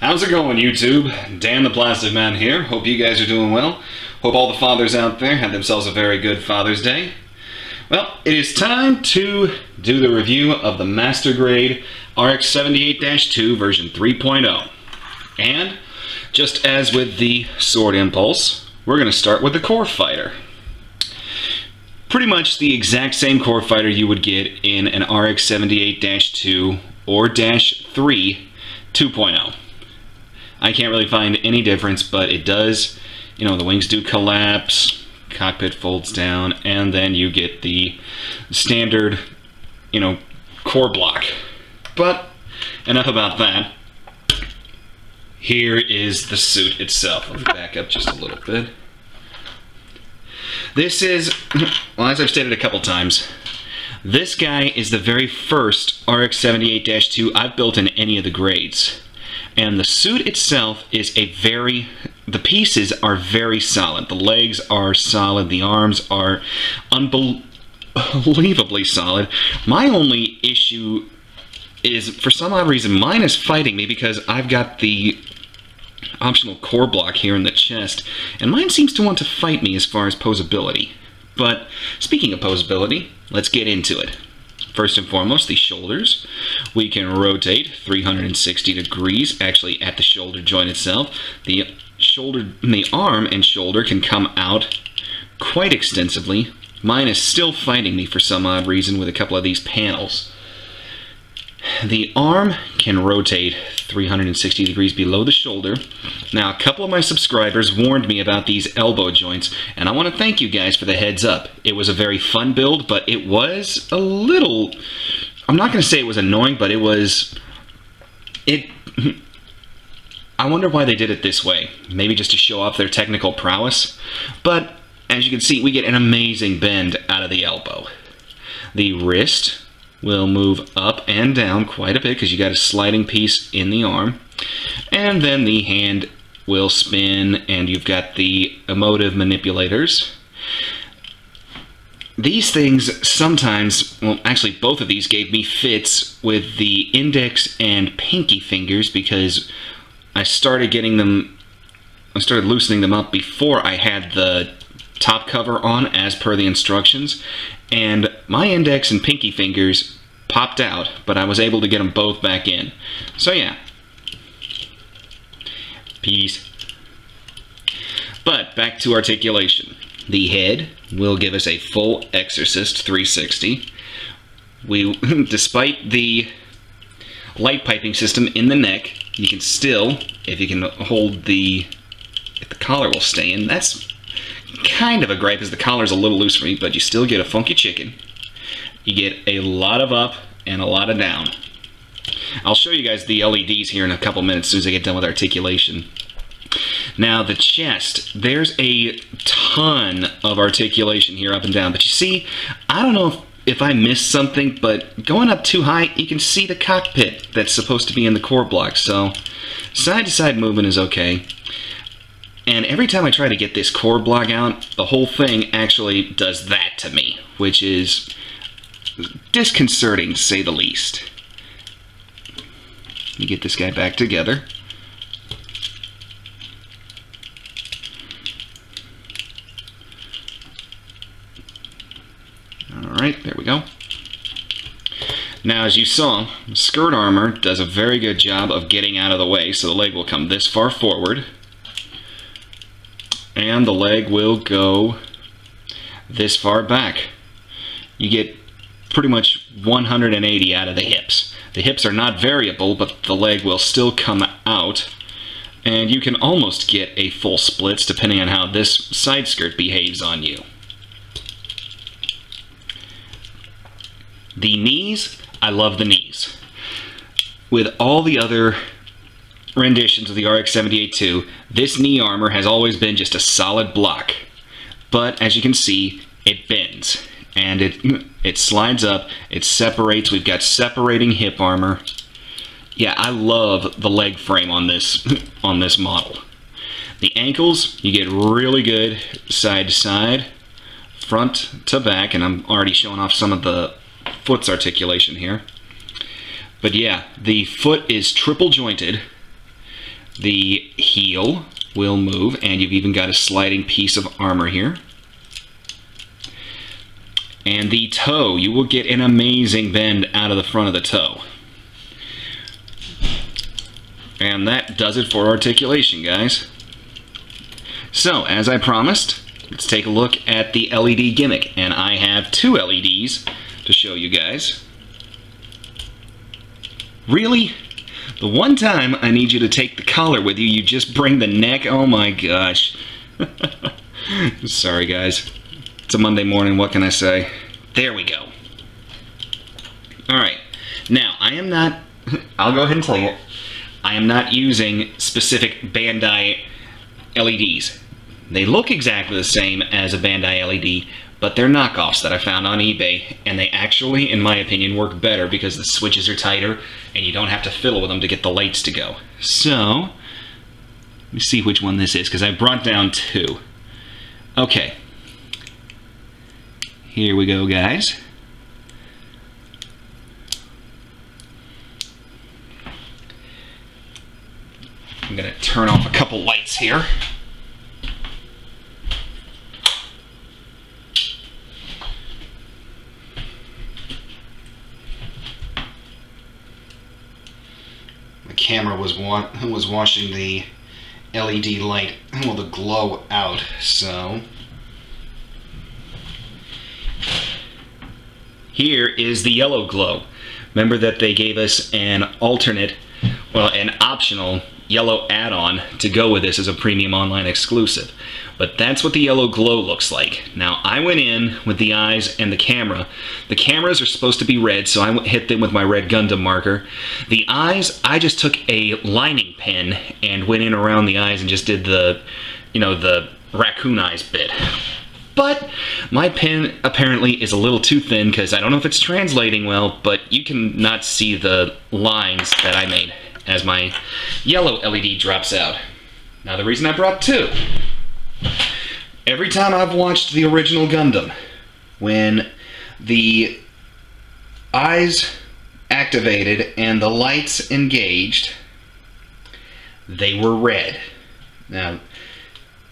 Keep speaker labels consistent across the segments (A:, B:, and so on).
A: How's it going, YouTube? Dan the Plastic Man here. Hope you guys are doing well. Hope all the fathers out there had themselves a very good Father's Day. Well, it is time to do the review of the Master Grade RX-78-2 version 3.0. And just as with the Sword Impulse, we're going to start with the Core Fighter. Pretty much the exact same Core Fighter you would get in an RX-78-2 or -3 2.0. I can't really find any difference, but it does, you know, the wings do collapse, cockpit folds down, and then you get the standard, you know, core block. But enough about that. Here is the suit itself. Let me back up just a little bit. This is, well, as I've stated a couple times, this guy is the very first RX-78-2 I've built in any of the grades. And the suit itself is the pieces are very solid. The legs are solid, the arms are unbelievably solid. My only issue is, for some odd reason, mine is fighting me because I've got the optional core block here in the chest, and mine seems to want to fight me as far as posability. But speaking of posability, let's get into it. First and foremost, the shoulders. We can rotate 360 degrees, actually at the shoulder joint itself. The arm and shoulder can come out quite extensively. Mine is still fighting me for some odd reason with a couple of these panels. The arm can rotate 360 degrees below the shoulder. Now, a couple of my subscribers warned me about these elbow joints, and I want to thank you guys for the heads up. It was a very fun build, but it was a little, I'm not going to say it was annoying, but I wonder why they did it this way. Maybe just to show off their technical prowess. But, as you can see, we get an amazing bend out of the elbow. The wrist will move up and down quite a bit because you got a sliding piece in the arm, and then the hand will spin and you've got the emotive manipulators. These things sometimes, well, actually both of these gave me fits with the index and pinky fingers because I started loosening them up before I had the top cover on as per the instructions, and my index and pinky fingers popped out, but I was able to get them both back in. So yeah. Peace. But back to articulation. The head will give us a full Exorcist 360. Despite the light piping system in the neck, you can still, if you can hold if the collar will stay in, that's kind of a gripe, as the collar's a little loose for me, but you still get a funky chicken. You get a lot of up and a lot of down. I'll show you guys the LEDs here in a couple minutes as soon as I get done with articulation. Now the chest, there's a ton of articulation here up and down, but you see, I don't know if I missed something, but going up too high, you can see the cockpit that's supposed to be in the core block, so side to side movement is okay. And every time I try to get this core block out, the whole thing actually does that to me, which is disconcerting to say the least. Let me get this guy back together. Alright, there we go. Now, as you saw, skirt armor does a very good job of getting out of the way, so the leg will come this far forward, and the leg will go this far back. You get pretty much 180 out of the hips. The hips are not variable, but the leg will still come out, and you can almost get a full splits depending on how this side skirt behaves on you. The knees, I love the knees. With all the other renditions of the RX-78-2, this knee armor has always been just a solid block. But as you can see, it bends. And it slides up, it separates, we've got separating hip armor. Yeah, I love the leg frame on this model. The ankles, you get really good side to side, front to back, and I'm already showing off some of the foot's articulation here. But yeah, the foot is triple jointed, The heel will move, and you've even got a sliding piece of armor here. And the toe, you will get an amazing bend out of the front of the toe. And that does it for articulation, guys. So, as I promised, let's take a look at the LED gimmick. And I have 2 LEDs to show you guys. Really? The one time I need you to take the collar with you, you just bring the neck? Oh my gosh. Sorry, guys. It's a Monday morning, what can I say? There we go. Alright, now I am not, I'll go ahead and tell you, I am not using specific Bandai LEDs. They look exactly the same as a Bandai LED, but they're knockoffs that I found on eBay, and they actually, in my opinion, work better because the switches are tighter and you don't have to fiddle with them to get the lights to go. So, let me see which one this is, because I brought down 2. Okay. Here we go, guys. I'm going to turn off a couple lights here. My camera was washing the LED light, well, the glow out, so... Here is the yellow glow. Remember that they gave us an alternate, well, an optional yellow add-on to go with this as a premium online exclusive. But that's what the yellow glow looks like. Now, I went in with the eyes and the camera. The cameras are supposed to be red, so I hit them with my red Gundam marker. The eyes, I just took a lining pen and went in around the eyes and just did the, you know, the raccoon eyes bit. But my pen apparently is a little too thin because I don't know if it's translating well, but you can not see the lines that I made as my yellow LED drops out. Now the reason I brought 2, every time I've watched the original Gundam, when the eyes activated and the lights engaged, they were red. Now,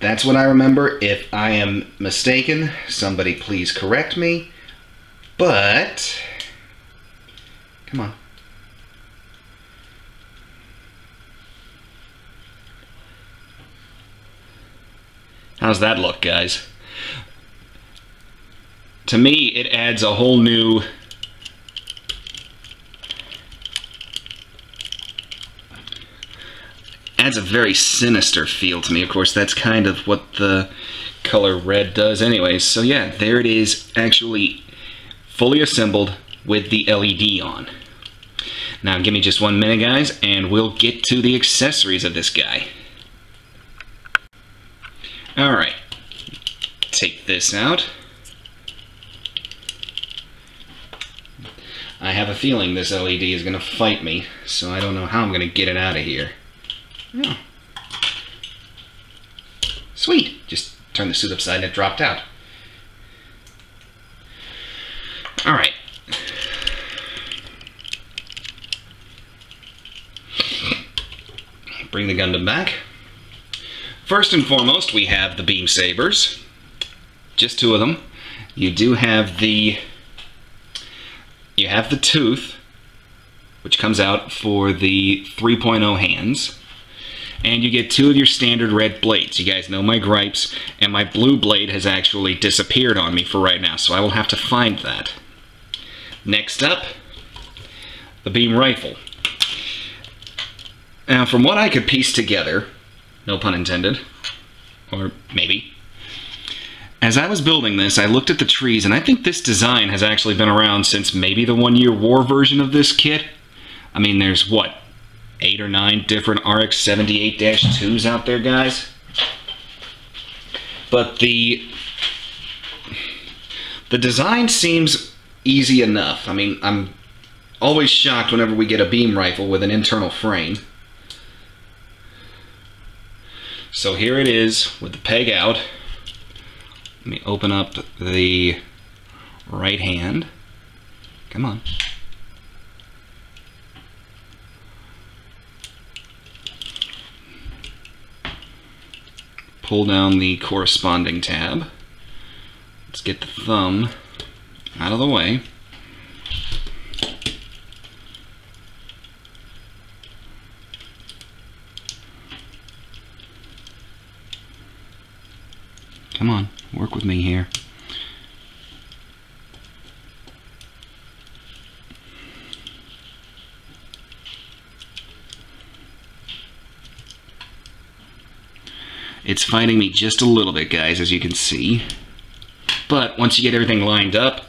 A: that's what I remember. If I am mistaken, somebody please correct me. But, come on. How's that look, guys? To me, it adds a whole new... adds a very sinister feel to me. Of course, that's kind of what the color red does anyways. So yeah, there it is, actually fully assembled with the LED on. Now give me just 1 minute, guys, and we'll get to the accessories of this guy. Alright, take this out. I have a feeling this LED is going to fight me, so I don't know how I'm going to get it out of here. Oh. Sweet! Just turned the suit upside and it dropped out. Alright. Bring the Gundam back. First and foremost, we have the beam sabers. Just 2 of them. You do have the... you have the tooth, which comes out for the 3.0 hands. And you get 2 of your standard red blades. You guys know my gripes, and my blue blade has actually disappeared on me for right now, so I will have to find that. Next up, the beam rifle. Now, from what I could piece together, no pun intended, or maybe, as I was building this, I looked at the trees, and I think this design has actually been around since maybe the one-year war version of this kit. I mean, there's, what, 8 or 9 different RX-78-2s out there, guys. But the design seems easy enough. I mean, I'm always shocked whenever we get a beam rifle with an internal frame. So here it is with the peg out. Let me open up the right hand. Come on. pull down the corresponding tab. Let's get the thumb out of the way. Come on, work with me here. It's fighting me just a little bit, guys, as you can see. But once you get everything lined up,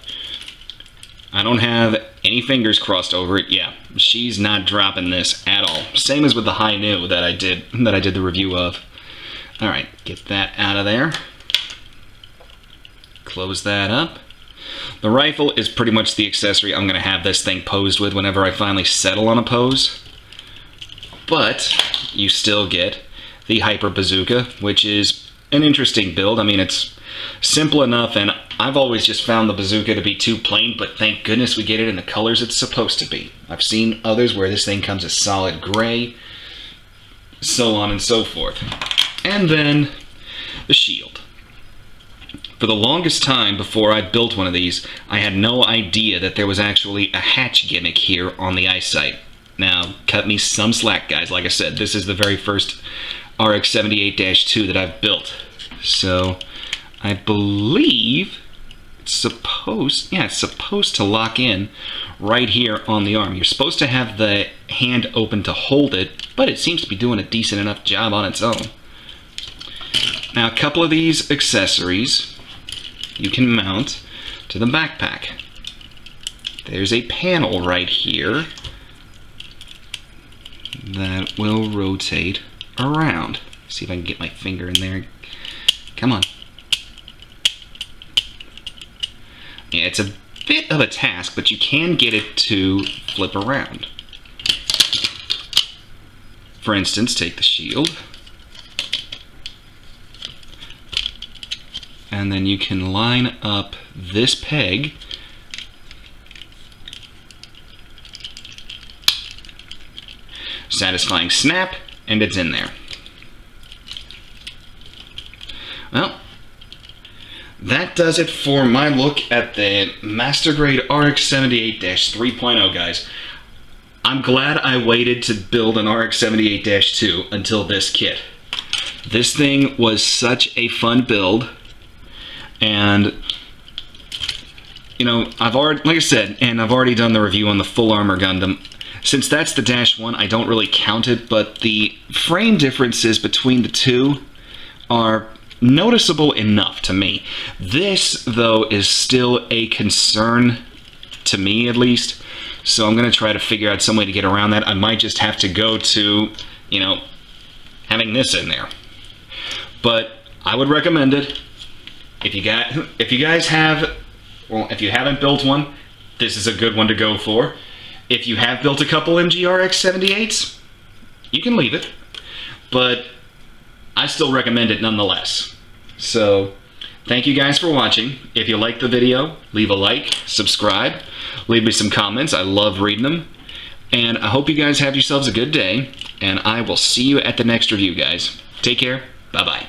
A: I don't have any fingers crossed over it. Yeah, she's not dropping this at all. Same as with the high new that I did the review of. All right, get that out of there. Close that up. The rifle is pretty much the accessory I'm going to have this thing posed with whenever I finally settle on a pose. But you still get the Hyper Bazooka, which is an interesting build. I mean, it's simple enough, and I've always just found the bazooka to be too plain, but thank goodness we get it in the colors it's supposed to be. I've seen others where this thing comes a solid gray, so on and so forth. And then the shield. For the longest time before I built one of these, I had no idea that there was actually a hatch gimmick here on the eyesight. Now, cut me some slack, guys. Like I said, this is the very first RX-78-2 that I've built. So I believe it's supposed to lock in right here on the arm. You're supposed to have the hand open to hold it, but it seems to be doing a decent enough job on its own. Now, a couple of these accessories you can mount to the backpack. There's a panel right here that will rotate around. See if I can get my finger in there. Come on. Yeah, it's a bit of a task, but you can get it to flip around. For instance, take the shield. And then you can line up this peg satisfying snap, and it's in there. Well, that does it for my look at the Master Grade RX-78-3.0, guys. I'm glad I waited to build an RX-78-2 until this kit. This thing was such a fun build, and you know, I've already, like I said, and I've already done the review on the Full Armor Gundam. Since that's the -1, I don't really count it, but the frame differences between the two are noticeable enough to me. This, though, is still a concern, to me at least, so I'm going to try to figure out some way to get around that. I might just have to go to, you know, having this in there. But I would recommend it. If you guys have, well, if you haven't built one, this is a good one to go for. If you have built a couple MGRX-78s, you can leave it, but I still recommend it nonetheless. So, thank you guys for watching. If you liked the video, leave a like, subscribe, leave me some comments. I love reading them. And I hope you guys have yourselves a good day, and I will see you at the next review, guys. Take care. Bye-bye.